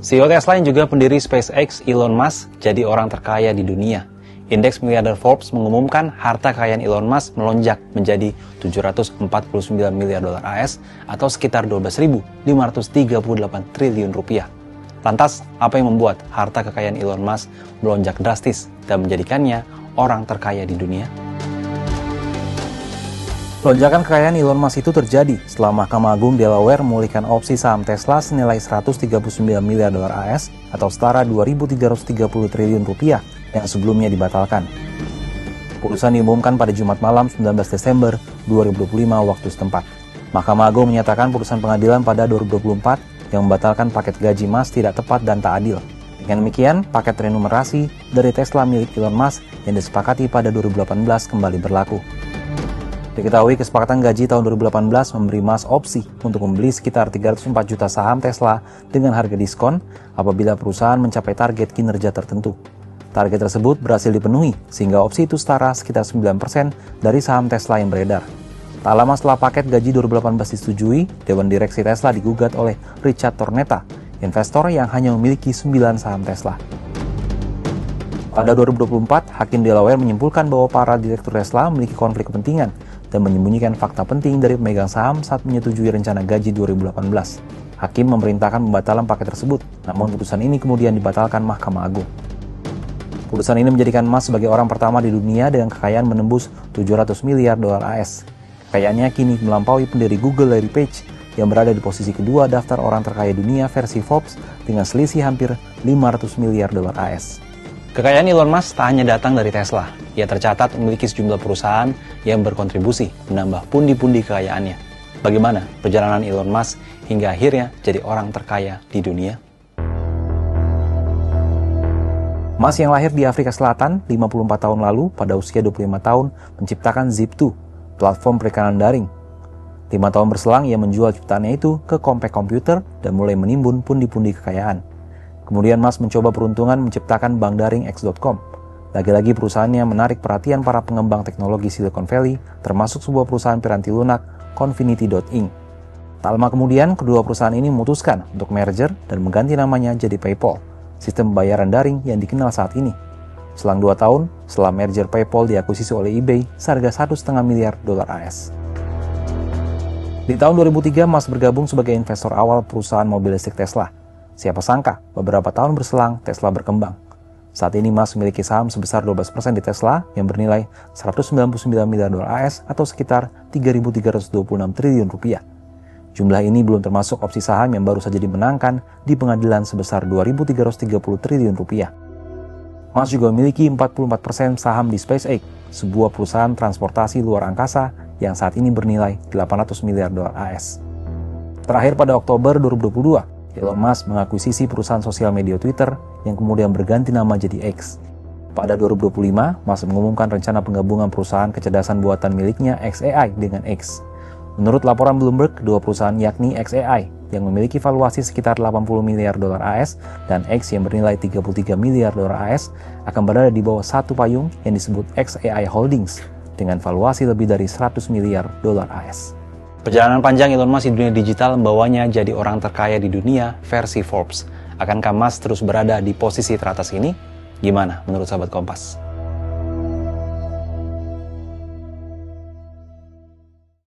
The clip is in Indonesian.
CEO Tesla yang juga pendiri SpaceX, Elon Musk, jadi orang terkaya di dunia. Indeks miliarder Forbes mengumumkan harta kekayaan Elon Musk melonjak menjadi 749 miliar dolar AS atau sekitar 12.538 triliun rupiah. Lantas, apa yang membuat harta kekayaan Elon Musk melonjak drastis dan menjadikannya orang terkaya di dunia? Lonjakan kekayaan Elon Musk itu terjadi setelah Mahkamah Agung Delaware memulihkan opsi saham Tesla senilai 139 miliar dolar AS atau setara 2.330 triliun rupiah yang sebelumnya dibatalkan. Putusan diumumkan pada Jumat malam 19 Desember 2025 waktu setempat. Mahkamah Agung menyatakan putusan pengadilan pada 2024 yang membatalkan paket gaji Musk tidak tepat dan tak adil. Dengan demikian, paket remunerasi dari Tesla milik Elon Musk yang disepakati pada 2018 kembali berlaku. Diketahui kesepakatan gaji tahun 2018 memberi Musk opsi untuk membeli sekitar 304 juta saham Tesla dengan harga diskon apabila perusahaan mencapai target kinerja tertentu. Target tersebut berhasil dipenuhi sehingga opsi itu setara sekitar 9% dari saham Tesla yang beredar. Tak lama setelah paket gaji 2018 disetujui, Dewan Direksi Tesla digugat oleh Richard Tornetta, investor yang hanya memiliki 9 saham Tesla. Pada 2024, Hakim Delaware menyimpulkan bahwa para direktur Tesla memiliki konflik kepentingan dan menyembunyikan fakta penting dari pemegang saham saat menyetujui rencana gaji 2018. Hakim memerintahkan pembatalan paket tersebut, namun putusan ini kemudian dibatalkan Mahkamah Agung. Putusan ini menjadikan Musk sebagai orang pertama di dunia dengan kekayaan menembus 700 miliar dolar AS. Kekayaannya kini melampaui pendiri Google Larry Page yang berada di posisi kedua daftar orang terkaya dunia versi Forbes dengan selisih hampir 500 miliar dolar AS. Kekayaan Elon Musk tak hanya datang dari Tesla. Ia tercatat memiliki sejumlah perusahaan yang berkontribusi menambah pundi-pundi kekayaannya. Bagaimana perjalanan Elon Musk hingga akhirnya jadi orang terkaya di dunia? Musk yang lahir di Afrika Selatan 54 tahun lalu pada usia 25 tahun menciptakan Zip2, platform perikanan daring. 5 tahun berselang ia menjual ciptaannya itu ke Compaq Computer dan mulai menimbun pundi-pundi kekayaan. Kemudian Musk mencoba peruntungan menciptakan bank daring X.com. Lagi-lagi perusahaannya menarik perhatian para pengembang teknologi Silicon Valley, termasuk sebuah perusahaan piranti lunak, Confinity.Inc. Tak lama kemudian, kedua perusahaan ini memutuskan untuk merger dan mengganti namanya jadi PayPal, sistem pembayaran daring yang dikenal saat ini. Selang 2 tahun, setelah merger PayPal diakuisisi oleh eBay seharga 1,5 miliar dolar AS. Di tahun 2003, Musk bergabung sebagai investor awal perusahaan mobil listrik Tesla. Siapa sangka, beberapa tahun berselang, Tesla berkembang. Saat ini Musk memiliki saham sebesar 12% di Tesla yang bernilai 199 miliar dolar AS atau sekitar 3.326 triliun rupiah. Jumlah ini belum termasuk opsi saham yang baru saja dimenangkan di pengadilan sebesar 2.330 triliun rupiah. Musk juga memiliki 44% saham di SpaceX, sebuah perusahaan transportasi luar angkasa yang saat ini bernilai 800 miliar dolar AS. Terakhir pada Oktober 2022, Elon Musk mengakuisisi perusahaan sosial media Twitter yang kemudian berganti nama jadi X. Pada 2025, Musk mengumumkan rencana penggabungan perusahaan kecerdasan buatan miliknya xAI dengan X. Menurut laporan Bloomberg, kedua perusahaan yakni xAI yang memiliki valuasi sekitar 80 miliar dolar AS dan X yang bernilai 33 miliar dolar AS akan berada di bawah satu payung yang disebut xAI Holdings dengan valuasi lebih dari 100 miliar dolar AS. Perjalanan panjang Elon Musk di dunia digital membawanya jadi orang terkaya di dunia versi Forbes. Akankah Musk terus berada di posisi teratas ini? Gimana menurut sahabat Kompas?